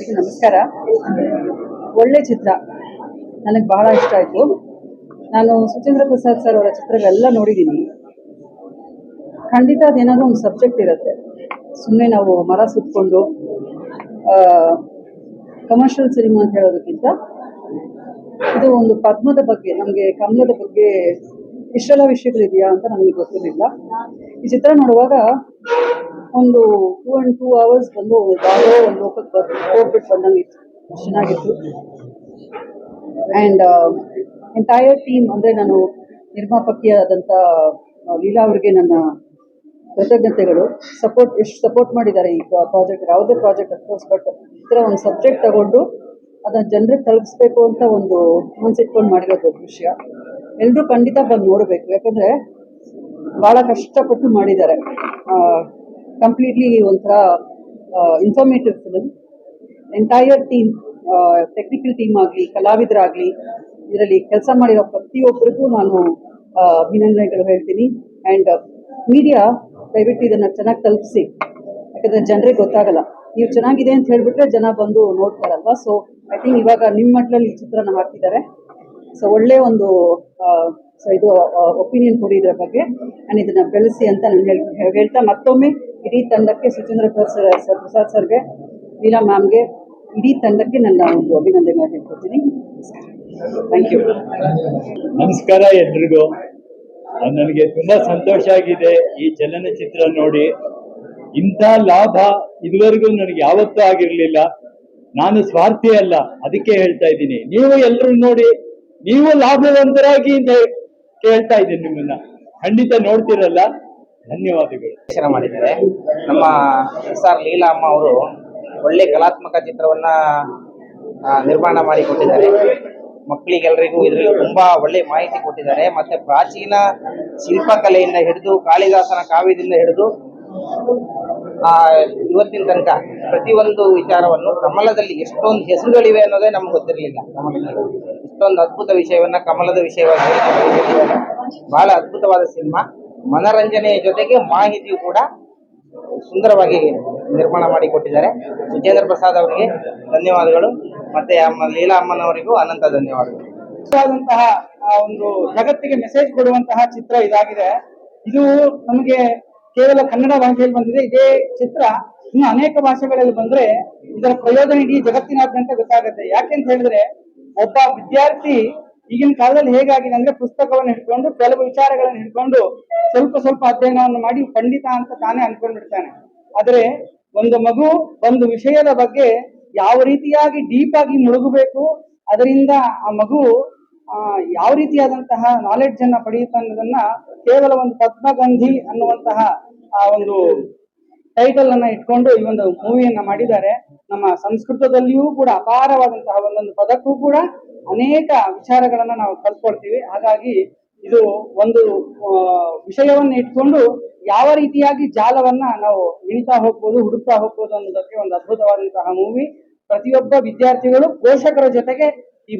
ಎಲ್ಲರಿಗೂ ನಮಸ್ಕಾರ. ಒಳ್ಳೆ ಚಿತ್ರ, ನನಗೆ ಬಹಳ ಇಷ್ಟ ಆಯಿತು. ನಾನು ಸುಚೇಂದ್ರ ಪ್ರಸಾದ್ ಸರ್ ಅವರ ಚಿತ್ರಗಳೆಲ್ಲ ನೋಡಿದ್ದೀನಿ. ಖಂಡಿತ ಅದೇನಾದರೂ ಒಂದು ಸಬ್ಜೆಕ್ಟ್ ಇರುತ್ತೆ. ಸುಮ್ಮನೆ ನಾವು ಮರ ಸುತ್ತಕೊಂಡು ಕಮರ್ಷಿಯಲ್ ಸಿನಿಮಾ ಅಂತ ಹೇಳೋದಕ್ಕಿಂತ ಇದು ಒಂದು ಪದ್ಮದ ಬಗ್ಗೆ, ನಮಗೆ ಕಮಲದ ಬಗ್ಗೆ ಇಷ್ಟೆಲ್ಲ ವಿಷಯಗಳಿದೆಯಾ ಅಂತ ನಮಗೆ ಗೊತ್ತಿರಲಿಲ್ಲ. ಈ ಚಿತ್ರ ನೋಡುವಾಗ ಒಂದು 2 hours ಬಂದು ಯಾವುದೋ ಒಂದು ಲೋಕಕ್ಕೆ ಹೋಗ್ಬಿಟ್ಟು ಬಂದಂಗೆ ಚೆನ್ನಾಗಿತ್ತು. ಆ್ಯಂಡ್ ಎಂಟೈರ್ ಟೀಮ್, ಅಂದರೆ ನಾನು ನಿರ್ಮಾಪಕಿಯಾದಂಥ ಲೀಲಾ ಅವ್ರಿಗೆ ನನ್ನ ಕೃತಜ್ಞತೆಗಳು. ಎಷ್ಟು ಸಪೋರ್ಟ್ ಮಾಡಿದ್ದಾರೆ ಈ ಪ್ರಾಜೆಕ್ಟ್, ಯಾವುದೇ ಪ್ರಾಜೆಕ್ಟ್ ಅಫ್ಕೋರ್ಸ್, ಬಟ್ ಈ ಥರ ಒಂದು ಸಬ್ಜೆಕ್ಟ್ ತಗೊಂಡು ಅದನ್ನು ಜನರಿಗೆ ತಲುಪಿಸ್ಬೇಕು ಅಂತ ಒಂದು ಮನಸ್ಸಿಟ್ಕೊಂಡು ಮಾಡಿರೋ ದೊಡ್ಡ ವಿಷಯ. ಎಲ್ಲರೂ ಖಂಡಿತ ಬಂದು ನೋಡಬೇಕು, ಯಾಕಂದರೆ ಭಾಳ ಕಷ್ಟಪಟ್ಟು ಮಾಡಿದ್ದಾರೆ. ಕಂಪ್ಲೀಟ್ಲಿ ಒಂಥರ informative film. Entire team, technical team ಆಗಲಿ, ಕಲಾವಿದರಾಗಲಿ, ಇದರಲ್ಲಿ ಕೆಲಸ ಮಾಡಿರೋ ಪ್ರತಿಯೊಬ್ಬರಿಗೂ ನಾನು ಅಭಿನಂದನೆಗಳು ಹೇಳ್ತೀನಿ. ಆ್ಯಂಡ್ ಮೀಡಿಯಾ ದಯವಿಟ್ಟು ಇದನ್ನು ಚೆನ್ನಾಗಿ ತಲುಪಿಸಿ, ಯಾಕಂದರೆ ಜನರಿಗೆ ಗೊತ್ತಾಗಲ್ಲ. ನೀವು ಚೆನ್ನಾಗಿದೆ ಅಂತ ಹೇಳಿಬಿಟ್ರೆ ಜನ ಬಂದು ನೋಡ್ತಾರಲ್ವ. ಸೊ ಐ ಥಿಂಕ್ ಇವಾಗ ನಿಮ್ಮ ಮಟ್ಟದಲ್ಲಿ ಈ ಚಿತ್ರನ ಹಾಕಿದ್ದಾರೆ. ಸೊ ಒಳ್ಳೆಯ ಒಂದು ಇದು ಒಪಿನಿಯನ್ ಕೊಡಿ ಇದರ ಬಗ್ಗೆ, ಆ್ಯಂಡ್ ಇದನ್ನು ಬೆಳೆಸಿ ಅಂತ ನಾನು ಹೇಳ್ತಾ ಮತ್ತೊಮ್ಮೆ ಇಡೀ ತಂಡಕ್ಕೆ, ಸುಚೇಂದ್ರ ಪ್ರಸಾದ್ ಸರ್ಗೆ, ಲೀಲಾ ಮ್ಯಾಮ್ಗೆ, ಇಡೀ ತಂಡಕ್ಕೆ ನನ್ನ ಒಂದು ಅಭಿನಂದನೆ ಹೇಳ್ಕೊಡ್ತೀನಿ. Thank you. ನಮಸ್ಕಾರ ಎಲ್ರಿಗೂ. ನನಗೆ ತುಂಬಾ ಸಂತೋಷ ಆಗಿದೆ ಈ ಚಲನಚಿತ್ರ ನೋಡಿ. ಇಂಥ ಲಾಭ ಇದುವರೆಗೂ ನನಗೆ ಯಾವತ್ತೂ ಆಗಿರಲಿಲ್ಲ. ನಾನು ಸ್ವಾರ್ಥಿ ಅಲ್ಲ, ಅದಕ್ಕೆ ಹೇಳ್ತಾ ಇದ್ದೀನಿ. ನೀವು ಎಲ್ಲರೂ ನೋಡಿ, ನೀವು ಲಾಭವಂತರಾಗಿ ಅಂತ ಕೇಳ್ತಾ ಇದ್ದೀನಿ ನಿಮ್ಮನ್ನ. ಖಂಡಿತ ನೋಡ್ತಿರಲ್ಲ. ಧನ್ಯವಾದಗಳು. ಮಾಡಿದ್ದಾರೆ ನಮ್ಮ SR ಲೀಲಾ ಅಮ್ಮ ಅವರು. ಒಳ್ಳೆ ಕಲಾತ್ಮಕ ಚಿತ್ರವನ್ನ ನಿರ್ಮಾಣ ಮಾಡಿಕೊಟ್ಟಿದ್ದಾರೆ. ಮಕ್ಕಳಿಗೆಲ್ಲರಿಗೂ ಇದರಲ್ಲಿ ತುಂಬಾ ಒಳ್ಳೆ ಮಾಹಿತಿ ಕೊಟ್ಟಿದ್ದಾರೆ. ಮತ್ತೆ ಪ್ರಾಚೀನ ಶಿಲ್ಪಕಲೆಯಿಂದ ಹಿಡಿದು ಕಾಳಿದಾಸನ ಕಾವ್ಯದಿಂದ ಹಿಡಿದು ಇವತ್ತಿನ ತನಕ ಪ್ರತಿಯೊಂದು ವಿಚಾರವನ್ನು, ಕಮಲದಲ್ಲಿ ಎಷ್ಟೊಂದು ಹೆಸರುಗಳಿವೆ ಅನ್ನೋದೇ ನಮ್ಗೆ ಗೊತ್ತಿರಲಿಲ್ಲ. ಇಷ್ಟೊಂದು ಅದ್ಭುತ ವಿಷಯವನ್ನ ಕಮಲದ ವಿಷಯವಾಗಿ ಬಹಳ ಅದ್ಭುತವಾದ ಸಿನಿಮಾ. ಮನರಂಜನೆಯ ಜೊತೆಗೆ ಮಾಹಿತಿಯು ಕೂಡ ಸುಂದರವಾಗಿ ನಿರ್ಮಾಣ ಮಾಡಿಕೊಟ್ಟಿದ್ದಾರೆ. ಸುಚೇಂದ್ರ ಪ್ರಸಾದ್ ಅವರಿಗೆ ಧನ್ಯವಾದಗಳು, ಮತ್ತೆ ಲೀಲಾ ಅಮ್ಮನವರಿಗೂ ಅನಂತ ಧನ್ಯವಾದಗಳು. ಒಂದು ಜಗತ್ತಿಗೆ ಮೆಸೇಜ್ ಕೊಡುವಂತಹ ಚಿತ್ರ ಇದಾಗಿದೆ. ಇದು ನಮಗೆ ಕೇವಲ ಕನ್ನಡ ಭಾಷೆಯಲ್ಲಿ ಬಂದಿದೆ. ಇದೇ ಚಿತ್ರ ಇನ್ನು ಅನೇಕ ಭಾಷೆಗಳಲ್ಲಿ ಬಂದ್ರೆ ಇದರ ಪ್ರಯೋಜನ ಇಡೀ ಜಗತ್ತಿನಾದ್ಯಂತ ಗೊತ್ತಾಗುತ್ತೆ. ಯಾಕೆಂತ ಹೇಳಿದ್ರೆ, ಒಬ್ಬ ವಿದ್ಯಾರ್ಥಿ ಈಗಿನ ಕಾಲದಲ್ಲಿ ಹೇಗಾಗಿದೆ ಅಂದ್ರೆ, ಪುಸ್ತಕವನ್ನು ಹಿಡ್ಕೊಂಡು ಕೆಲವು ವಿಚಾರಗಳನ್ನು ಹಿಡ್ಕೊಂಡು ಸ್ವಲ್ಪ ಅಧ್ಯಯನವನ್ನು ಮಾಡಿ ಪಂಡಿತ ಅಂತ ತಾನೇ ಅನ್ಕೊಂಡ್ಬಿಡ್ತಾನೆ. ಆದ್ರೆ ಒಂದು ಮಗು ಒಂದು ವಿಷಯದ ಬಗ್ಗೆ ಯಾವ ರೀತಿಯಾಗಿ ಡೀಪ್ ಆಗಿ ಮುಳುಗಬೇಕು, ಅದರಿಂದ ಆ ಮಗು ಯಾವ ರೀತಿಯಾದಂತಹ ನಾಲೆಡ್ಜ್ ಅನ್ನ ಪಡೆಯುತ್ತೆ ಅನ್ನೋದನ್ನ ಕೇವಲ ಒಂದು ಪದ್ಮಗಂಧಿ ಅನ್ನುವಂತಹ ಒಂದು ಟೈಟಲ್ ಅನ್ನ ಇಟ್ಕೊಂಡು ಈ ಒಂದು ಮೂವಿಯನ್ನ ಮಾಡಿದ್ದಾರೆ. ನಮ್ಮ ಸಂಸ್ಕೃತದಲ್ಲಿಯೂ ಕೂಡ ಅಪಾರವಾದಂತಹ ಒಂದೊಂದು ಪದಕ್ಕೂ ಕೂಡ ಅನೇಕ ವಿಚಾರಗಳನ್ನ ನಾವು ಕಲ್ತ್ಕೊಳ್ತೀವಿ. ಹಾಗಾಗಿ ಇದು ಒಂದು ವಿಷಯವನ್ನ ಇಟ್ಕೊಂಡು ಯಾವ ರೀತಿಯಾಗಿ ಜಾಲವನ್ನ ನಾವು ಇಳಿತಾ ಹೋಗ್ಬೋದು, ಹುಡುಕ್ತಾ ಹೋಗ್ಬೋದು ಅನ್ನೋದಕ್ಕೆ ಒಂದು ಅದ್ಭುತವಾದಂತಹ ಮೂವಿ. ಪ್ರತಿಯೊಬ್ಬ ವಿದ್ಯಾರ್ಥಿಗಳು ಪೋಷಕರ ಜೊತೆಗೆ ಈ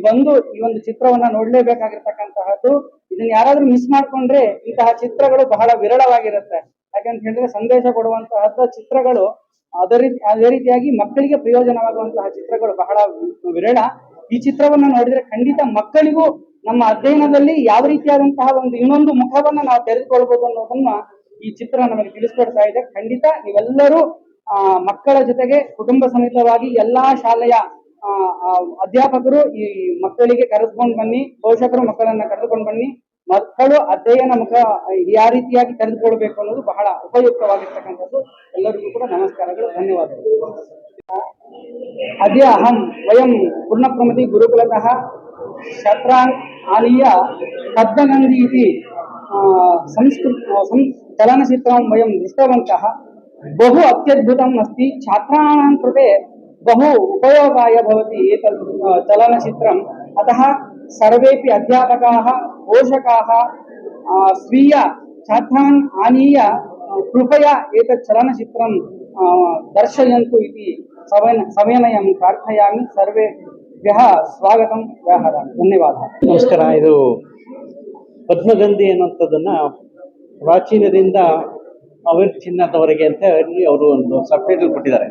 ಒಂದು ಚಿತ್ರವನ್ನ ನೋಡ್ಲೇಬೇಕಾಗಿರ್ತಕ್ಕಂತಹದ್ದು. ಇದನ್ನ ಯಾರಾದ್ರೂ ಮಿಸ್ ಮಾಡ್ಕೊಂಡ್ರೆ ಇಂತಹ ಚಿತ್ರಗಳು ಬಹಳ ವಿರಳವಾಗಿರುತ್ತೆ. ಯಾಕಂತ ಹೇಳಿದ್ರೆ, ಸಂದೇಶ ಕೊಡುವಂತಹ ಚಿತ್ರಗಳು ಅದೇ ರೀತಿಯಾಗಿ ಮಕ್ಕಳಿಗೆ ಪ್ರಯೋಜನವಾಗುವಂತಹ ಚಿತ್ರಗಳು ಬಹಳ ವಿರಳ. ಈ ಚಿತ್ರವನ್ನ ನೋಡಿದ್ರೆ ಖಂಡಿತ ಮಕ್ಕಳಿಗೂ ನಮ್ಮ ಅಧ್ಯಯನದಲ್ಲಿ ಯಾವ ರೀತಿಯಾದಂತಹ ಇನ್ನೊಂದು ಮುಖವನ್ನ ನಾವು ತೆರೆದುಕೊಳ್ಬಹುದು ಅನ್ನೋದನ್ನ ಈ ಚಿತ್ರ ನಮಗೆ ತಿಳಿಸ್ಕೊಡ್ತಾ ಇದೆ. ಖಂಡಿತ ನೀವೆಲ್ಲರೂ ಮಕ್ಕಳ ಜೊತೆಗೆ ಕುಟುಂಬ ಸಮೇತವಾಗಿ ಎಲ್ಲಾ ಶಾಲೆಯ ಅಧ್ಯಾಪಕರು ಈ ಮಕ್ಕಳಿಗೆ ಕರೆದುಕೊಂಡು ಬನ್ನಿ, ಪೋಷಕರು ಮಕ್ಕಳನ್ನ ಕರೆದುಕೊಂಡು ಬನ್ನಿ. ಮಕ್ಕಳು ಅಧ್ಯಯನ ಮುಖ ಯಾವ ರೀತಿಯಾಗಿ ತೆರೆದುಕೊಳ್ಬೇಕು ಅನ್ನೋದು ಬಹಳ ಉಪಯುಕ್ತವಾಗಿರ್ತಕ್ಕಂಥದ್ದು. ಎಲ್ಲರಿಗೂ ಕೂಡ ನಮಸ್ಕಾರಗಳು, ಧನ್ಯವಾದಗಳು. ಅದ್ಯ ಅಹಂ ವಯಂ ಪೂರ್ಣಪ್ರಮತಿ ಗುರುಕುಲತಃ ಛಾತ್ರಾನ್ ಆನೀಯ ಪದ್ಮಗಂಧಿ ಇತಿ ಚಲನಚಿತ್ರಂ ವಯಂ ದೃಷ್ಟವಂತಃ. बहु अत्यद्भुतम् अस्ति. छात्राणां कृते बहु उपयोगाय भवति एतत् चलनचित्रम्. अतः सर्वेपि अध्यापकाः, पोषकाः स्वीय छात्रान् आनीय कृपया एतत् चलनचित्रं दर्शयन्तु इति सविनयं प्रार्थयामि. सर्वेभ्यः स्वागतं व्याहरामि. ಧನ್ಯವಾದ. ನಮಸ್ಕಾರ. ಇದು ಪದ್ಮಗಂಧಿ ಅನ್ನುವಂಥದ್ದನ್ನ ಪ್ರಾಚೀನದಿಂದ ಅವಿರ್ಚಿನ್ನದವರೆಗೆ ಅಂತ ಹೇಳಿ ಅವರು ಒಂದು ಸಬ್ ಟೈಟಲ್ ಕೊಟ್ಟಿದ್ದಾರೆ.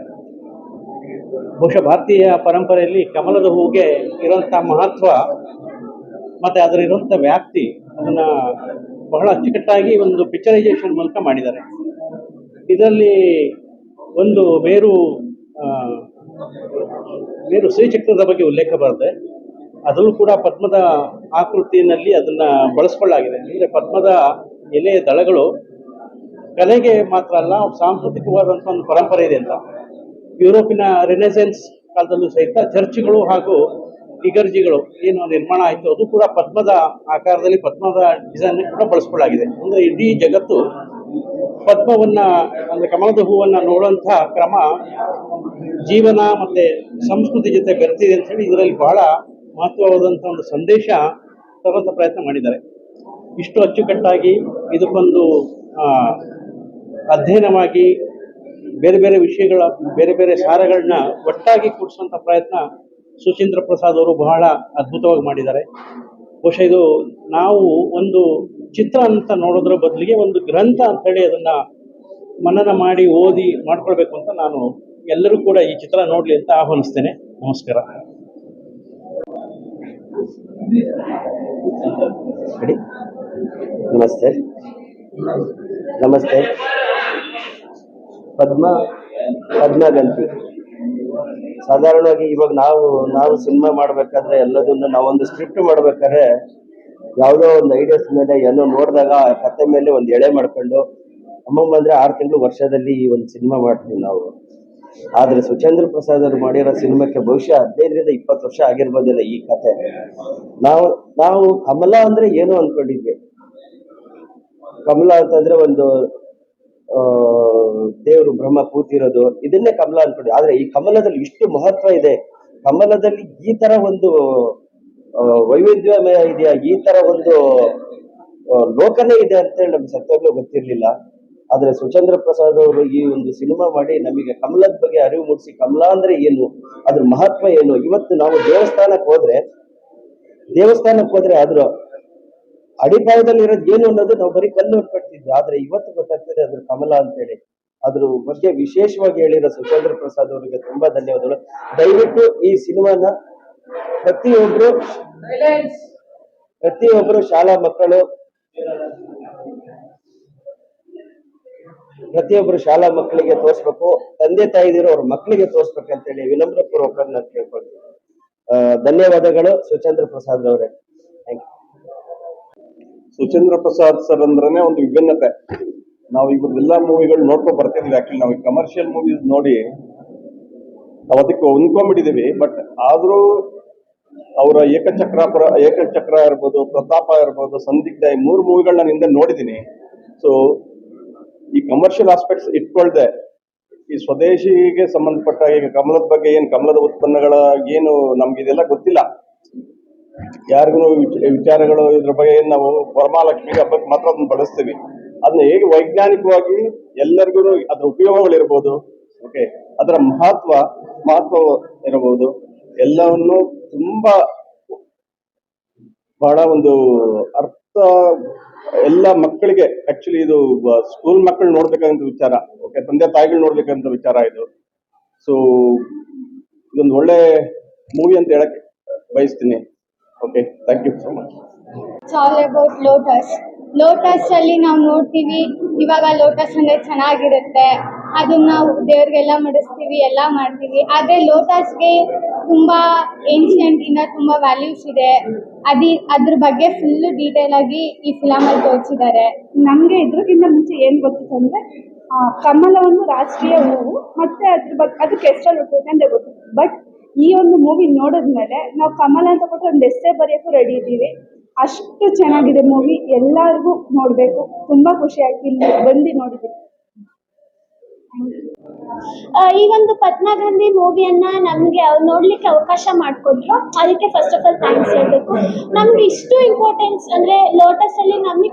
ಬಹುಶಃ ಭಾರತೀಯ ಪರಂಪರೆಯಲ್ಲಿ ಕಮಲದ ಹೂಗೆ ಇರುವಂಥ ಮಹತ್ವ ಮತ್ತು ಅದರಿರುವಂಥ ವ್ಯಾಪ್ತಿ ಅದನ್ನು ಬಹಳ ಅಚ್ಚುಕಟ್ಟಾಗಿ ಒಂದು ಪಿಕ್ಚರೈಸೇಷನ್ ಮೂಲಕ ಮಾಡಿದ್ದಾರೆ. ಇದರಲ್ಲಿ ಒಂದು ಆ, ಮೇರು ಶ್ರೀಚಕ್ರದ ಬಗ್ಗೆ ಉಲ್ಲೇಖ ಬರುತ್ತೆ. ಅದರಲ್ಲೂ ಕೂಡ ಪದ್ಮದ ಆಕೃತಿಯಲ್ಲಿ ಅದನ್ನು ಬಳಸ್ಕೊಳ್ಳಾಗಿದೆ. ಅಂದರೆ ಪದ್ಮದ ಎಲೆಯ ದಳಗಳು ಕಲೆಗೆ ಮಾತ್ರ ಅಲ್ಲ, ಸಾಂಸ್ಕೃತಿಕವಾದಂಥ ಒಂದು ಪರಂಪರೆ ಇದೆ ಅಂತ. ಯುರೋಪಿನ ರಿನೆಸೆನ್ಸ್ ಕಾಲದಲ್ಲೂ ಸಹಿತ ಚರ್ಚ್ಗಳು ಹಾಗೂ ಇಗರ್ಜಿಗಳು ಏನು ನಿರ್ಮಾಣ ಆಯಿತು ಅದು ಕೂಡ ಪದ್ಮದ ಆಕಾರದಲ್ಲಿ ಪದ್ಮದ ಡಿಸೈನ್ ಕೂಡ ಬಳಸ್ಕೊಳ್ಳಾಗಿದೆ. ಅಂದರೆ ಇಡೀ ಜಗತ್ತು ಪದ್ಮವನ್ನ ಅಂದರೆ ಕಮಲದ ಹೂವನ್ನು ನೋಡುವಂಥ ಕ್ರಮ ಜೀವನ ಮತ್ತು ಸಂಸ್ಕೃತಿ ಜೊತೆ ಬೆರೆತಿದೆ ಅಂತ ಹೇಳಿ ಇದರಲ್ಲಿ ಬಹಳ ಮಹತ್ವವಾದಂಥ ಒಂದು ಸಂದೇಶ ತರುವಂಥ ಪ್ರಯತ್ನ ಮಾಡಿದ್ದಾರೆ. ಇಷ್ಟು ಅಚ್ಚುಕಟ್ಟಾಗಿ ಇದಕ್ಕೊಂದು ಅಧ್ಯಯನವಾಗಿ ಬೇರೆ ಬೇರೆ ವಿಷಯಗಳ ಬೇರೆ ಬೇರೆ ಸಾರಗಳನ್ನ ಒಟ್ಟಾಗಿ ಕೂಡಿಸುವಂಥ ಪ್ರಯತ್ನ ಸುಚೀಂದ್ರ ಪ್ರಸಾದ್ ಅವರು ಬಹಳ ಅದ್ಭುತವಾಗಿ ಮಾಡಿದ್ದಾರೆ. ಬಹುಶಃ ಇದು ನಾವು ಒಂದು ಚಿತ್ರ ಅಂತ ನೋಡೋದ್ರ ಬದಲಿಗೆ ಒಂದು ಗ್ರಂಥ ಅಂತ ಹೇಳಿ ಅದನ್ನ ಮನನ ಮಾಡಿ ಓದಿ ಮಾಡ್ಕೊಳ್ಬೇಕು ಅಂತ ನಾನು ಎಲ್ಲರೂ ಕೂಡ ಈ ಚಿತ್ರ ನೋಡ್ಲಿ ಅಂತ ಆಹ್ವಾನಿಸ್ತೇನೆ. ನಮಸ್ಕಾರ. ನಮಸ್ತೆ. ನಮಸ್ತೆ. ಪದ್ಮಗಂತಿ ಸಾಧಾರಣವಾಗಿ ಇವಾಗ ನಾವು ಸಿನಿಮಾ ಮಾಡ್ಬೇಕಾದ್ರೆ ಎಲ್ಲದನ್ನು ನಾವೊಂದು ಸ್ಕ್ರಿಪ್ಟ್ ಮಾಡ್ಬೇಕಾದ್ರೆ ಯಾವುದೋ ಒಂದು ಐಡಿಯಾಸ್ ಮೇಲೆ ಏನೋ ನೋಡಿದಾಗ ಆ ಕತೆ ಮೇಲೆ ಒಂದು ಎಳೆ ಮಾಡ್ಕೊಂಡು ಅಮ್ಮಮ್ಮ ಬಂದ್ರೆ 6 ತಿಂಗಳು ವರ್ಷದಲ್ಲಿ ಈ ಒಂದು ಸಿನಿಮಾ ಮಾಡ್ತೀವಿ ನಾವು. ಆದ್ರೆ ಸುಚೇಂದ್ರ ಪ್ರಸಾದ್ ಅವರು ಮಾಡಿರೋ ಸಿನಿಮಾಕ್ಕೆ ಬಹುಶಃ 15ರಿಂದ 20 ವರ್ಷ ಆಗಿರ್ಬೋದಿಲ್ಲ ಈ ಕತೆ. ನಾವು ಕಮಲ ಅಂದ್ರೆ ಏನು ಅನ್ಕೊಂಡಿದ್ವಿ. ಕಮಲ ಅಂತಂದ್ರೆ ಒಂದು ದೇವರು ಬ್ರಹ್ಮ ಕೂತಿರೋದು, ಇದನ್ನೇ ಕಮಲ ಅನ್ಕೊಂಡಿ. ಆದ್ರೆ ಈ ಕಮಲದಲ್ಲಿ ಇಷ್ಟು ಮಹತ್ವ ಇದೆ, ಕಮಲದಲ್ಲಿ ಈ ತರ ಒಂದು ವೈವಿಧ್ಯವೇ ಇದೆಯಾ, ಈ ತರ ಒಂದು ಲೋಕನೇ ಇದೆ ಅಂತ ಹೇಳಿ ನಮ್ಗೆ ಸತ್ಯವಾಗ್ಲೂ ಗೊತ್ತಿರ್ಲಿಲ್ಲ. ಆದ್ರೆ ಸುಚೇಂದ್ರ ಪ್ರಸಾದ್ ಅವರು ಈ ಒಂದು ಸಿನಿಮಾ ಮಾಡಿ ನಮಗೆ ಕಮಲದ ಬಗ್ಗೆ ಅರಿವು ಮೂಡಿಸಿ, ಕಮಲ ಅಂದ್ರೆ ಏನು, ಅದ್ರ ಮಹತ್ವ ಏನು. ಇವತ್ತು ನಾವು ದೇವಸ್ಥಾನಕ್ಕೆ ಹೋದ್ರೆ ಅದ್ರ ಅಡಿಪಾಯದಲ್ಲಿ ಇರೋದು ಏನು ಅನ್ನೋದು ನಾವು ಬರೀ ಕಲ್ಲು ಅನ್ಕೊಳ್ತಿದ್ವಿ. ಆದ್ರೆ ಇವತ್ತು ಗೊತ್ತಾಗ್ತದೆ ಅದ್ರ ಕಮಲ ಅಂತೇಳಿ. ಅದ್ರ ಬಗ್ಗೆ ವಿಶೇಷವಾಗಿ ಹೇಳಿರೋ ಸುಚೇಂದ್ರ ಪ್ರಸಾದ್ ಅವರಿಗೆ ತುಂಬಾ ಧನ್ಯವಾದಗಳು. ದಯವಿಟ್ಟು ಈ ಸಿನಿಮಾನ ಪ್ರತಿಯೊಬ್ಬರು ಶಾಲಾ ಮಕ್ಕಳು ಮಕ್ಕಳಿಗೆ ತೋರಿಸ್ಬೇಕು, ತಂದೆ ತಾಯಿದಿರೋ ಅವ್ರ ಮಕ್ಕಳಿಗೆ ತೋರಿಸ್ಬೇಕಂತೇಳಿ ವಿನಮ್ರ ಪೂರ್ವಕ ನಾನು ಕೇಳ್ಕೊಳ್ತೀನಿ. ಧನ್ಯವಾದಗಳು ಸುಚೇಂದ್ರ ಪ್ರಸಾದ್ ಅವರೇ. Thank you. Suchendra Prasad sir ಅಂದ್ರೇನೆ ಒಂದು ವಿಭಿನ್ನತೆ. ನಾವು ಇವ್ರದ್ದೆಲ್ಲ ಮೂವಿಗಳು ನೋಡ್ಕೊಂಡ್ ಬರ್ತಿದ್ವಿ. ಆಕ್ಚುಲಿ ನಾವು ಕಮರ್ಷಿಯಲ್ ಮೂವೀಸ್ ನೋಡಿ ನಾವು ಅದಕ್ಕೆ ಹೊಂದ್ಕೊಂಡ್ಬಿಟ್ಟಿದೀವಿ. ಬಟ್ ಆದ್ರೂ ಅವರ ಏಕಚಕ್ರ ಇರ್ಬೋದು, ಪ್ರತಾಪ ಇರ್ಬೋದು, ಸಂದಿಗ್ಧ, ಈ 3 ಮೂವಿಗಳು ನಾನು ಹಿಂದೆ ನೋಡಿದ್ದೀನಿ. ಸೊ ಈ ಕಮರ್ಷಿಯಲ್ ಆಸ್ಪೆಕ್ಟ್ಸ್ ಇಟ್ಕೊಳ್ದೆ ಈ ಸ್ವದೇಶಿಗೆ ಸಂಬಂಧಪಟ್ಟ ಈಗ ಕಮಲದ ಬಗ್ಗೆ ಕಮಲದ ಉತ್ಪನ್ನಗಳ ನಮ್ಗೆ ಇದೆಲ್ಲ ಗೊತ್ತಿಲ್ಲ ಯಾರಿಗೂ ವಿಚಾರಗಳು. ಇದ್ರ ಬಗ್ಗೆ ನಾವು ವರಮಹಾಲಕ್ಷ್ಮಿ ಹಬ್ಬಕ್ಕೆ ಮಾತ್ರ ಅದನ್ನ ಬಳಸ್ತೀವಿ. ಅದನ್ನ ಹೇಗೆ ವೈಜ್ಞಾನಿಕವಾಗಿ ಎಲ್ಲರಿಗೂ ಅದ್ರ ಉಪಯೋಗಗಳಿರ್ಬೋದು, ಓಕೆ, ಅದರ ಮಹತ್ವ ಇರಬಹುದು, ಎಲ್ಲವನ್ನು ತುಂಬಾ ಬಹಳ ಒಂದು ಅರ್ಥ ಎಲ್ಲ ಮಕ್ಕಳಿಗೆ. ಆಕ್ಚುಲಿ ಇದು ಸ್ಕೂಲ್ ಮಕ್ಕಳು ನೋಡ್ಬೇಕಂತ ವಿಚಾರ, ಓಕೆ, ತಂದೆ ತಾಯಿಗಳು ನೋಡ್ಬೇಕಂತ ವಿಚಾರ ಇದು. ಸೊ ಇದೊಂದು ಒಳ್ಳೆ ಮೂವಿ ಅಂತ ಹೇಳಕ್ ಬಯಸ್ತೀನಿ. Okay, thank you so much. It's all about lotus ಅಲ್ಲಿ ನಾವು ನೋಡ್ತೀವಿ ಇವಾಗ ಲೋಟಸ್ ಅಂದ್ರೆ ಚೆನ್ನಾಗಿರುತ್ತೆ, ಅದನ್ನ ನಾವು ದೇವ್ರಿಗೆಲ್ಲ ಮಾಡಿಸ್ತೀವಿ, ಎಲ್ಲ ಮಾಡ್ತೀವಿ. ಆದ್ರೆ ಲೋಟಸ್ಗೆ ತುಂಬಾ ಏನ್ಷಿಯಂಟ್ ಇಂದ ತುಂಬಾ ವ್ಯಾಲ್ಯೂಸ್ ಇದೆ. ಅದ್ರ ಬಗ್ಗೆ ಫುಲ್ ಡೀಟೇಲ್ ಆಗಿ ಈ ಫಿಲಮ್ ಅಲ್ಲಿ ತೋರಿಸಿದ್ದಾರೆ. ನಮ್ಗೆ ಇದ್ರಕ್ಕಿಂತ ಮುಂಚೆ ಏನ್ ಗೊತ್ತಿತ್ತು ಅಂದ್ರೆ ಕಮಲ ಒಂದು ರಾಷ್ಟ್ರೀಯ ಹೂವು, ಮತ್ತೆ ಅದ್ರ ಬಗ್ಗೆ ಅದಕ್ಕೆ ಹೆಸರಲ್ಲಿ ಹುಟ್ಟುತ್ತೆ ಅಂತ ಗೊತ್ತು. ಬಟ್ ಈ ಒಂದು ಮೂವಿ ನೋಡಿದ್ಮೇಲೆ ನಾವು ಕಮಲ ಅಂತ ಕೊಟ್ಟರೆ ಒಂದು ಎಸ್ಸೆ ಬರೆಯೋಕ್ಕೂ ರೆಡಿ ಇದ್ದೀವಿ. ಅಷ್ಟು ಚೆನ್ನಾಗಿದೆ ಮೂವಿ, ಎಲ್ಲರಿಗೂ ನೋಡಬೇಕು. ತುಂಬಾ ಖುಷಿ ಆಯ್ತು ಇಲ್ಲಿ ಬಂದು ನೋಡಿದ್ದೀವಿ. ಈ ಒಂದು ಪದ್ಮಗಂಧಿ ಮೂವಿಯನ್ನ ನಮಗೆ ನೋಡ್ಲಿಕ್ಕೆ ಅವಕಾಶ ಮಾಡಿಕೊಟ್ರು, ಅದಕ್ಕೆ ಫಸ್ಟ್ ಆಫ್ ಆಲ್ ಥ್ಯಾಂಕ್ಸ್ ಹೇಳ್ಬೇಕು. ನಮ್ಗೆ ಇಷ್ಟು ಇಂಪಾರ್ಟೆನ್ಸ್ ಅಂದ್ರೆ ಲೋಟಸ್ ಅಲ್ಲಿ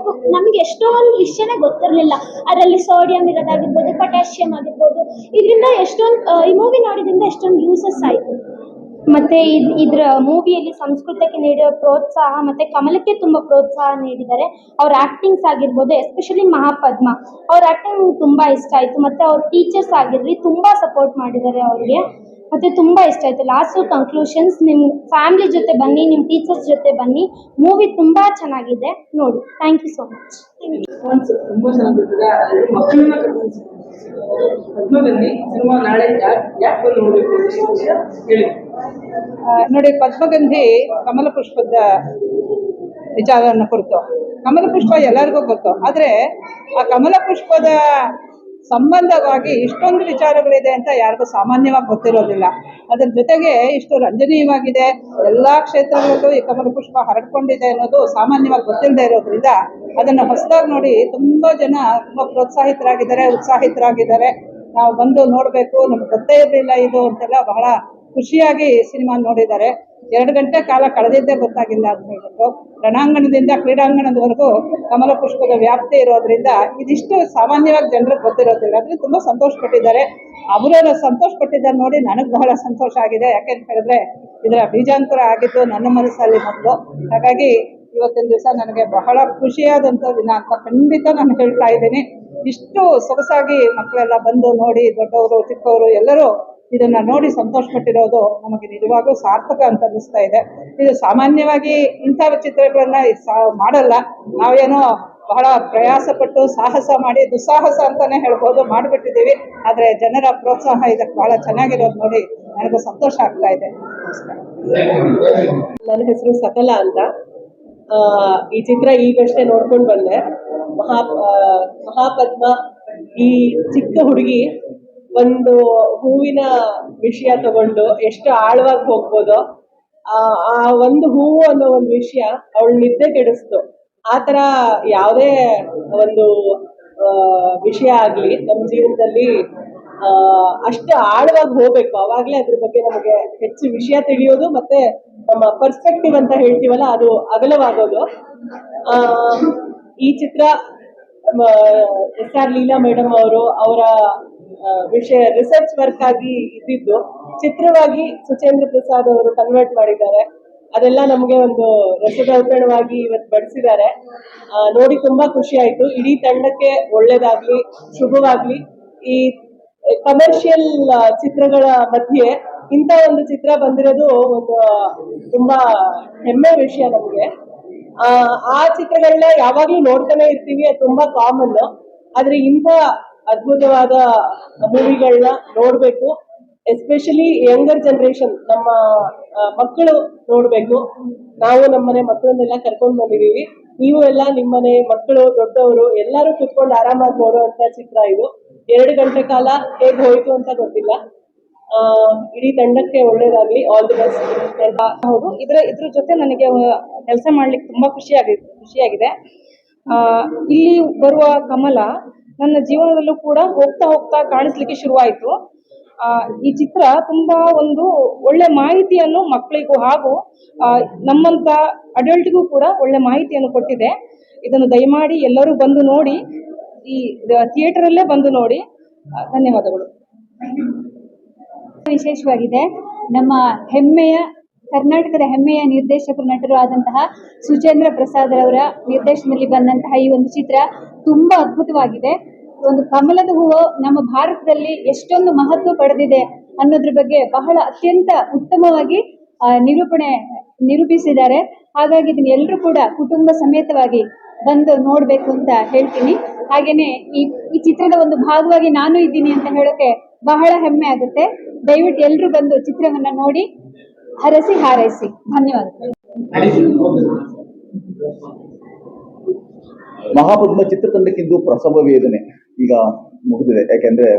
ನಮ್ಗೆ ಎಷ್ಟೊಂದು ವಿಷಯನೇ ಗೊತ್ತಿರಲಿಲ್ಲ. ಅದರಲ್ಲಿ ಸೋಡಿಯಂ ಇರೋದಾಗಿರ್ಬೋದು, ಪೊಟ್ಯಾಷಿಯಂ ಆಗಿರ್ಬೋದು, ಇದರಿಂದ ಈ ಮೂವಿ ನೋಡಿದ್ರಿಂದ ಎಷ್ಟೊಂದು ಯೂಸಸ್ ಆಯಿತು. ಮತ್ತೆ ಇದ್ರ ಮೂವಿಯಲ್ಲಿ ಸಂಸ್ಕೃತಕ್ಕೆ ನೀಡಿರೋ ಪ್ರೋತ್ಸಾಹ ಮತ್ತೆ ಕಮಲಕ್ಕೆ ತುಂಬ ಪ್ರೋತ್ಸಾಹ ನೀಡಿದ್ದಾರೆ. ಅವ್ರ ಆಕ್ಟಿಂಗ್ಸ್ ಆಗಿರ್ಬೋದು, ಎಸ್ಪೆಷಲಿ ಮಹಾಪದ್ಮ ಅವ್ರ ಆಕ್ಟಿಂಗ್ ತುಂಬಾ ಇಷ್ಟ ಆಯ್ತು. ಮತ್ತೆ ಅವ್ರ ಟೀಚರ್ಸ್ ಆಗಿರ್ಲಿ ತುಂಬಾ ಸಪೋರ್ಟ್ ಮಾಡಿದ್ದಾರೆ ಅವ್ರಿಗೆ. ಮತ್ತೆ ತುಂಬಾ ಇಷ್ಟ ಆಯ್ತು. ಲಾಸ್ಟ್ ಕನ್ಕ್ಲೂಷನ್ಸ್ ನಿಮ್ಮ ಫ್ಯಾಮಿಲಿ ಜೊತೆ ಬನ್ನಿ, ನಿಮ್ಮ ಟೀಚರ್ಸ್ ಜೊತೆ ಬನ್ನಿ. ಮೂವಿ ತುಂಬಾ ಚೆನ್ನಾಗಿದೆ, ನೋಡಿ. Thank you so much. ತುಂಬಾ ಚೆನ್ನಾಗಿರ್ತದೆ. ಮಕ್ಕಳನ್ನ ಕರ್ಕೊಂಡು ಪದ್ಮಗಂಧಿ ಸಿನಿಮಾ ನಾಳೆ ಯಾಕೆ ಬಂದು ನೋಡಬೇಕು ಹೇಳಿ. ನೋಡಿ, ಪದ್ಮಗಂಧಿ ಕಮಲ ಪುಷ್ಪದ ವಿಚಾರವನ್ನು ಕುರಿತು. ಕಮಲ ಪುಷ್ಪ ಎಲ್ಲರಿಗೂ ಗೊತ್ತು, ಆದ್ರೆ ಆ ಕಮಲ ಪುಷ್ಪದ ಸಂಬಂಧವಾಗಿ ಇಷ್ಟೊಂದು ವಿಚಾರಗಳಿದೆ ಅಂತ ಯಾರಿಗೂ ಸಾಮಾನ್ಯವಾಗಿ ಗೊತ್ತಿರೋದಿಲ್ಲ. ಅದ್ರ ಜೊತೆಗೆ ಇಷ್ಟು ರಂಜನೀಯವಾಗಿದೆ, ಎಲ್ಲಾ ಕ್ಷೇತ್ರಗಳಲ್ಲೂ ಈ ಕಮಲ ಪುಷ್ಪ ಹರಡ್ಕೊಂಡಿದೆ ಅನ್ನೋದು ಸಾಮಾನ್ಯವಾಗಿ ಗೊತ್ತಿಲ್ಲದೆ ಇರೋದ್ರಿಂದ ಅದನ್ನ ಹೊಸದಾಗಿ ನೋಡಿ ತುಂಬಾ ಜನ ತುಂಬಾ ಪ್ರೋತ್ಸಾಹಿತರಾಗಿದ್ದಾರೆ, ಉತ್ಸಾಹಿತರಾಗಿದ್ದಾರೆ. ನಾವು ಬಂದು ನೋಡ್ಬೇಕು, ನಮ್ಗೆ ಗೊತ್ತೇ ಇರಲಿಲ್ಲ ಇದು ಅಂತೆಲ್ಲ ಬಹಳ ಖುಷಿಯಾಗಿ ಸಿನಿಮಾ ನೋಡಿದ್ದಾರೆ. 2 ಗಂಟೆ ಕಾಲ ಕಳೆದಿದ್ದೇ ಗೊತ್ತಾಗಿಲ್ಲ ಅಂತ ಹೇಳ್ಬಿಟ್ಟು, ರಣಾಂಗಣದಿಂದ ಕ್ರೀಡಾಂಗಣದವರೆಗೂ ಕಮಲ ಪುಷ್ಪದ ವ್ಯಾಪ್ತಿ ಇರೋದ್ರಿಂದ ಇದಿಷ್ಟು ಸಾಮಾನ್ಯವಾಗಿ ಜನರಿಗೆ ಗೊತ್ತಿರೋದಿಲ್ಲ. ಅದ್ರಲ್ಲಿ ತುಂಬಾ ಸಂತೋಷ ಪಟ್ಟಿದ್ದಾರೆ. ಅವರ ಸಂತೋಷ ಪಟ್ಟಿದ್ದಾರೆ ನೋಡಿ ನನಗೆ ಬಹಳ ಸಂತೋಷ ಆಗಿದೆ. ಯಾಕೆಂತ ಹೇಳಿದ್ರೆ ಇದರ ಬೀಜಾಂಕುರ ಆಗಿದ್ದು ನನ್ನ ಮನಸ್ಸಲ್ಲಿ ಮೊದಲು. ಹಾಗಾಗಿ ಇವತ್ತಿನ ದಿವಸ ನನಗೆ ಬಹಳ ಖುಷಿಯಾದಂಥ ದಿನ ಅಂತ ಖಂಡಿತ ನಾನು ಹೇಳ್ತಾ ಇದ್ದೀನಿ. ಇಷ್ಟು ಸೊಗಸಾಗಿ ಮಕ್ಕಳೆಲ್ಲ ಬಂದು ನೋಡಿ, ದೊಡ್ಡವರು ಚಿಕ್ಕವರು ಎಲ್ಲರೂ ಇದನ್ನ ನೋಡಿ ಸಂತೋಷ ಪಟ್ಟಿರೋದು ನಮಗೆ ನಿಜವಾಗ್ಲೂ ಸಾರ್ಥಕ ಅಂತ ಅನಿಸ್ತಾ ಇದೆ. ಇದು ಸಾಮಾನ್ಯವಾಗಿ ಇಂಥ ಚಿತ್ರಗಳನ್ನ ಮಾಡಲ್ಲ. ನಾವೇನೋ ಬಹಳ ಪ್ರಯಾಸ ಪಟ್ಟು ಸಾಹಸ ಮಾಡಿ, ದುಸ್ಸಾಹಸ ಅಂತಾನೆ ಹೇಳ್ಬೋದು, ಮಾಡಿಬಿಟ್ಟಿದ್ದೀವಿ. ಆದ್ರೆ ಜನರ ಪ್ರೋತ್ಸಾಹ ಇದಕ್ಕೆ ಬಹಳ ಚೆನ್ನಾಗಿರೋದು ನೋಡಿ ನನಗೂ ಸಂತೋಷ ಆಗ್ತಾ ಇದೆ. ನನ್ನ ಹೆಸರು ಸಕಲ ಅಂತ. ಈ ಚಿತ್ರ ಈಗಷ್ಟೇ ನೋಡ್ಕೊಂಡು ಬಂದೆ. ಮಹಾಪದ್ಮ, ಈ ಚಿಕ್ಕ ಹುಡುಗಿ ಒಂದು ಹೂವಿನ ವಿಷಯ ತಗೊಂಡು ಎಷ್ಟು ಆಳವಾಗಿ ಹೋಗ್ಬೋದು. ಆ ಒಂದು ಹೂವು ಅನ್ನೋ ಒಂದು ವಿಷಯ ಅವಳ ನಿದ್ದೆ ಕೆಡಿಸ್ತು. ಆತರ ಯಾವುದೇ ಒಂದು ವಿಷಯ ಆಗ್ಲಿ ನಮ್ಮ ಜೀವನದಲ್ಲಿ ಅಷ್ಟು ಆಳವಾಗಿ ಹೋಗ್ಬೇಕು, ಅವಾಗ್ಲೇ ಅದ್ರ ಬಗ್ಗೆ ನಮಗೆ ಹೆಚ್ಚು ವಿಷಯ ತಿಳಿಯೋದು, ಮತ್ತೆ ನಮ್ಮ ಪರ್ಸ್ಪೆಕ್ಟಿವ್ ಅಂತ ಹೇಳ್ತೀವಲ್ಲ ಅದು ಅಗಲವಾಗೋದು. ಈ ಚಿತ್ರ SR ಲೀಲಾ ಮೇಡಮ್ ಅವರ ವಿಷಯ ರಿಸರ್ಚ್ ವರ್ಕ್ ಆಗಿ ಇದ್ದಿದ್ದು ಚಿತ್ರವಾಗಿ ಸುಚೇಂದ್ರ ಪ್ರಸಾದ್ ಅವರು ಕನ್ವರ್ಟ್ ಮಾಡಿದ್ದಾರೆ. ಅದೆಲ್ಲ ನಮಗೆ ಒಂದು ರಸದೌತಣವಾಗಿ ಇವತ್ತು ಬಡಿಸಿದ್ದಾರೆ. ನೋಡಿ ತುಂಬಾ ಖುಷಿ ಆಯ್ತು. ಇಡೀ ತಂಡಕ್ಕೆ ಒಳ್ಳೇದಾಗ್ಲಿ, ಶುಭವಾಗ್ಲಿ. ಈ ಕಮರ್ಷಿಯಲ್ ಚಿತ್ರಗಳ ಮಧ್ಯೆ ಇಂಥ ಒಂದು ಚಿತ್ರ ಬಂದಿರೋದು ಒಂದು ತುಂಬಾ ಹೆಮ್ಮೆ ವಿಷಯ ನಮಗೆ. ಆ ಚಿತ್ರಗಳನ್ನ ಯಾವಾಗ್ಲೂ ನೋಡ್ತಾನೆ ಇರ್ತೀವಿ, ಅದು ತುಂಬಾ ಕಾಮನ್. ಆದ್ರೆ ಇಂಥ ಅದ್ಭುತವಾದ ಮೂವಿಗಳನ್ನ ನೋಡ್ಬೇಕು. ಎಸ್ಪೆಷಲಿ ಯಂಗರ್ ಜನರೇಷನ್, ನಮ್ಮ ಮಕ್ಕಳು ನೋಡ್ಬೇಕು. ನಾವು ನಮ್ಮನೆ ಮಕ್ಕಳನ್ನೆಲ್ಲ ಕರ್ಕೊಂಡು ಬಂದಿದೀವಿ. ನೀವು ಎಲ್ಲ ನಿಮ್ಮನೆ ಮಕ್ಕಳು, ದೊಡ್ಡವರು ಎಲ್ಲರೂ ಕುತ್ಕೊಂಡು ಆರಾಮಾಗಿ ನೋಡುವಂತ ಚಿತ್ರ ಇದು. 2 ಗಂಟೆ ಕಾಲ ಹೇಗೆ ಹೋಯ್ತು ಅಂತ ಗೊತ್ತಿಲ್ಲ. ಇಡೀ ತಂಡಕ್ಕೆ ಒಳ್ಳೇದಾಗ್ಲಿ. All the best. ಹೌದು, ಇದ್ರ ಜೊತೆ ನನಗೆ ಕೆಲಸ ಮಾಡ್ಲಿಕ್ಕೆ ತುಂಬಾ ಖುಷಿಯಾಗಿದೆ. ಇಲ್ಲಿ ಬರುವ ಕಮಲ ನನ್ನ ಜೀವನದಲ್ಲೂ ಕೂಡ ಹೋಗ್ತಾ ಹೋಗ್ತಾ ಕಾಣಿಸ್ಲಿಕ್ಕೆ ಶುರುವಾಯಿತು. ಈ ಚಿತ್ರ ತುಂಬಾ ಒಂದು ಒಳ್ಳೆ ಮಾಹಿತಿಯನ್ನು ಮಕ್ಕಳಿಗೂ ಹಾಗೂ ನಮ್ಮಂತ ಅಡಲ್ಟ್ಗೂ ಕೂಡ ಒಳ್ಳೆ ಮಾಹಿತಿಯನ್ನು ಕೊಟ್ಟಿದೆ. ಇದನ್ನು ದಯಮಾಡಿ ಎಲ್ಲರೂ ಬಂದು ನೋಡಿ, ಈ ಥಿಯೇಟರ್ ಅಲ್ಲೇ ಬಂದು ನೋಡಿ. ಧನ್ಯವಾದಗಳು. ವಿಶೇಷವಾಗಿದೆ. ನಮ್ಮ ಕರ್ನಾಟಕದ ಹೆಮ್ಮೆಯ ನಿರ್ದೇಶಕರು, ನಟರು ಆದಂತಹ ಸುಚೇಂದ್ರ ಪ್ರಸಾದ್ ಅವರ ನಿರ್ದೇಶನದಲ್ಲಿ ಬಂದಂತಹ ಈ ಒಂದು ಚಿತ್ರ ತುಂಬಾ ಅದ್ಭುತವಾಗಿದೆ. ಒಂದು ಕಮಲದ ಹೂವು ನಮ್ಮ ಭಾರತದಲ್ಲಿ ಎಷ್ಟೊಂದು ಮಹತ್ವ ಪಡೆದಿದೆ ಅನ್ನೋದ್ರ ಬಗ್ಗೆ ಬಹಳ ಅತ್ಯಂತ ಉತ್ತಮವಾಗಿ ನಿರೂಪಿಸಿದ್ದಾರೆ. ಹಾಗಾಗಿ ಇದನ್ನ ಎಲ್ಲರೂ ಕೂಡ ಕುಟುಂಬ ಸಮೇತವಾಗಿ ಬಂದು ನೋಡ್ಬೇಕು ಅಂತ ಹೇಳ್ತೀನಿ. ಹಾಗೇನೆ ಈ ಚಿತ್ರದ ಒಂದು ಭಾಗವಾಗಿ ನಾನು ಇದ್ದೀನಿ ಅಂತ ಹೇಳೋಕೆ ಬಹಳ ಹೆಮ್ಮೆ ಆಗುತ್ತೆ. ದಯವಿಟ್ಟು ಎಲ್ಲರೂ ಬಂದು ಚಿತ್ರವನ್ನ ನೋಡಿ ಹರಸಿ ಹಾರೈಸಿ. ಧನ್ಯವಾದಗಳು. ಮಹಾಪದ್ಮ ಚಿತ್ರತಂಡಕ್ಕಿಂದು ಪ್ರಸವ ವೇದನೆ ಈಗ ಮುಗಿದಿದೆ. ಯಾಕೆಂದ್ರೆ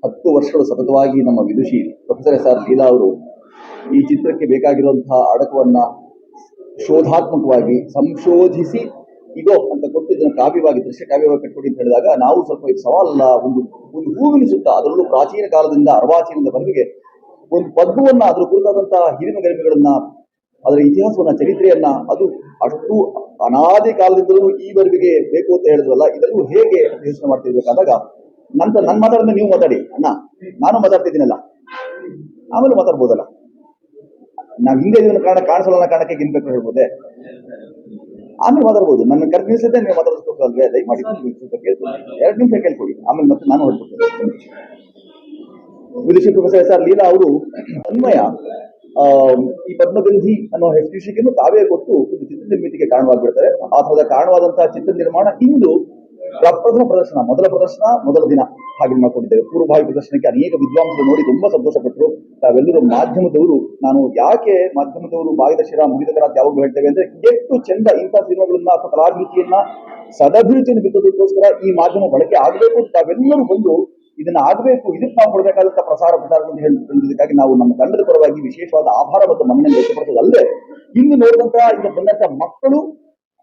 10 ವರ್ಷಗಳು ಸತತವಾಗಿ ನಮ್ಮ ವಿದುಷಿ ಪ್ರೊಫೆಸರ್ SR ಲೀಲಾ ಅವರು ಈ ಚಿತ್ರಕ್ಕೆ ಬೇಕಾಗಿರುವಂತಹ ಅಡಕವನ್ನ ಶೋಧಾತ್ಮಕವಾಗಿ ಸಂಶೋಧಿಸಿ ಇದೋ ಅಂತ ಕೊಟ್ಟು ಇದನ್ನು ಕಾವ್ಯವಾಗಿ, ದೃಶ್ಯ ಕಾವ್ಯವಾಗಿ ಕಟ್ಕೊಡಿ ಅಂತ ಹೇಳಿದಾಗ ನಾವು ಸ್ವಲ್ಪ ಇದು ಸವಾಲಲ್ಲ, ಒಂದು ಹೂವಿನ ಸುತ್ತ, ಅದರಲ್ಲೂ ಪ್ರಾಚೀನ ಕಾಲದಿಂದ ಅರ್ವಾಚೀನದವರೆಗೆ ಒಂದು ಪದ್ಮವನ್ನ, ಅದರ ಕುರಿತಾದಂತಹ ಹಿರಿಮೆ ಗರಿಮೆಗಳನ್ನ, ಅದರ ಇತಿಹಾಸವನ್ನ, ಚರಿತ್ರೆಯನ್ನ, ಅದು ಅಷ್ಟು ಅನಾದಿ ಕಾಲದಿಂದಲೂ ಈವರೆಗೆ ಬೇಕು ಅಂತ ಹೇಳಿದ್ರಲ್ಲ, ಇದನ್ನು ಹೇಗೆ ಯೋಚನೆ ಮಾಡ್ತಿರ್ಬೇಕಾದಾಗ ನಂತರ ನನ್ನ ಮಾತಾಡಿದ್ರೆ ನೀವು ಮಾತಾಡಿ ಅಣ್ಣ, ನಾನು ಮಾತಾಡ್ತಿದ್ದೀನಲ್ಲ, ಆಮೇಲೆ ಮಾತಾಡ್ಬೋದಲ್ಲ. ನಾವು ಹಿಂದೆ ಇದನ್ನ ಕಾಣಿಸಲ್ಲ ಕಾರಣಕ್ಕೆ ಗಿನ್ಬೇಕು ಹೇಳ್ಬೋದೆ, ಆಮೇಲೆ ಮಾತಾಡ್ಬೋದು. ನನ್ನ ಕರ್ನಿಸಿದ್ದೆ ನೀವು ಮಾತಾಡೋದಲ್ವೇ, ದಯಮಾಡಿ ಸ್ವಲ್ಪ ಕೇಳ್ಕೊಳ್ಳಿ, 2 ನಿಮಿಷ ಕೇಳ್ಕೊಳ್ಳಿ, ಆಮೇಲೆ ಮತ್ತೆ ನಾನು ಹೊರಡ್ಬಿಡ್ತೇನೆ. ವಿದುಷಿ ಪ್ರೊಫೆಸರ್ ಎಸ್ ಆರ್ ಲೀಲಾ ಅವರು ಅನ್ವಯ ಈ ಪದ್ಮಗಂಧಿ ಅನ್ನೋ ಶೀರ್ಷಿಕೆಯನ್ನು ತಾವೇ ಕೊಟ್ಟು ಒಂದು ಚಿತ್ರ ನಿರ್ಮಿತಿಗೆ ಕಾರಣವಾಗಿಬಿಡ್ತಾರೆ. ಆ ಥರದ ಕಾರಣವಾದಂತಹ ಚಿತ್ರ ನಿರ್ಮಾಣ ಇಂದು ಪ್ರಥಮ ಪ್ರದರ್ಶನ, ಮೊದಲ ಪ್ರದರ್ಶನ ಮೊದಲ ದಿನ ಹಾಗೆ ಮಾಡ್ಕೊಂಡಿದ್ದೇವೆ. ಪೂರ್ವಭಾವಿ ಪ್ರದರ್ಶನಕ್ಕೆ ಅನೇಕ ವಿದ್ವಾಂಸರು ನೋಡಿ ತುಂಬಾ ಸಂತೋಷಪಟ್ಟರು. ತಾವೆಲ್ಲರೂ ಮಾಧ್ಯಮದವರು, ನಾನು ಯಾಕೆ ಮಾಧ್ಯಮದವರು ಬಾಗಿದ ಶಿರ ಮುಗಿದ ಕರ ಯಾವಾಗಲೂ ಹೇಳ್ತೇವೆ ಅಂದ್ರೆ, ಎಷ್ಟು ಚಂದ ಇಂಥ ಸಿನಿಮಾಗಳನ್ನ ಅಥವಾ ಕಲಾಭಿರುಚಿಯನ್ನ ಸದಾಭಿರುಚಿಯನ್ನು ಬಿತ್ತೋದಕ್ಕೋಸ್ಕರ ಈ ಮಾಧ್ಯಮ ಬಳಕೆ ಆಗಬೇಕು. ತಾವೆಲ್ಲರೂ ಬಂದು ಇದನ್ನ ಆಗಬೇಕು, ಇದಕ್ಕೆ ನಾವು ಕೊಡಬೇಕಾದಂತಹ ಪ್ರಚಾರಗಳನ್ನು ಹೇಳಿದ್ದಕ್ಕಾಗಿ ನಾವು ನಮ್ಮ ತಂಡದ ಪರವಾಗಿ ವಿಶೇಷವಾದ ಆಭಾರ ಮತ್ತು ಮನ್ನಣೆ ವ್ಯಕ್ತಪಡಿಸೋದಲ್ಲದೆ, ಇನ್ನು ನೋಡಿದಂತಹ ಈಗ ಬಂದಂತಹ ಮಕ್ಕಳು,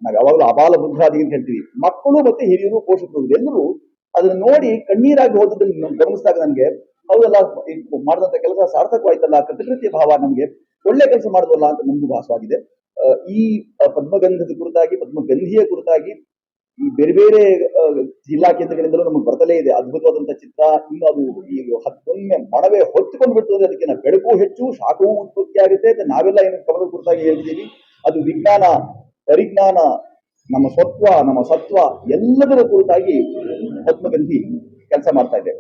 ನಾವು ಯಾವಾಗಲೂ ಅಬಾಲ ಬುದ್ಧಾದಿ ಅಂತ ಹೇಳ್ತೀವಿ, ಮಕ್ಕಳು ಮತ್ತೆ ಹಿರಿಯರು, ಪೋಷಕರು ಎಲ್ಲರೂ ಅದನ್ನ ನೋಡಿ ಕಣ್ಣೀರಾಗಿ ಹೋದದನ್ನು ಗಮನಿಸಿದಾಗ ನನಗೆ ಹೌದಲ್ಲ, ಮಾಡಿದಂತ ಕೆಲಸ ಸಾರ್ಥಕವಾಯ್ತಲ್ಲ, ಕೃತಕೃತ್ಯ ಭಾವ, ನಮ್ಗೆ ಒಳ್ಳೆ ಕೆಲಸ ಮಾಡಿದ್ವಲ್ಲ ಅಂತ ನಮಗೂ ಭಾಸವಾಗಿದೆ. ಈ ಪದ್ಮಗಂಧದ ಕುರಿತಾಗಿ, ಪದ್ಮಗಂಧಿಯ ಕುರಿತಾಗಿ ಈ ಬೇರೆ ಬೇರೆ ಜಿಲ್ಲಾ ಕೇಂದ್ರಗಳಿಂದಲೂ ನಮಗೆ ಬರ್ತಲೇ ಇದೆ ಅದ್ಭುತವಾದಂತಹ ಚಿತ್ರ. ಇನ್ನು ಅದು ಈಗ ಒಮ್ಮೆ ಮಣವೆ ಹೊತ್ತುಕೊಂಡು ಬಿಡ್ತು ಅಂದ್ರೆ ಅದಕ್ಕೆ ಬೆಳಕು ಹೆಚ್ಚು, ಶಾಖವೂ ಉತ್ಪತ್ತಿ ಆಗುತ್ತೆ. ನಾವೆಲ್ಲ ಏನು ಕಮಲದ ಕುರಿತಾಗಿ ಹೇಳ್ತಿದ್ದೀವಿ, ಅದು ವಿಜ್ಞಾನ, ಪರಿಜ್ಞಾನ, ನಮ್ಮ ಸ್ವತ್ವ, ನಮ್ಮ ಸತ್ವ ಎಲ್ಲದರ ಕುರಿತಾಗಿ ಪದ್ಮಗಂಧಿ ಕೆಲಸ ಮಾಡ್ತಾ ಇದೆ.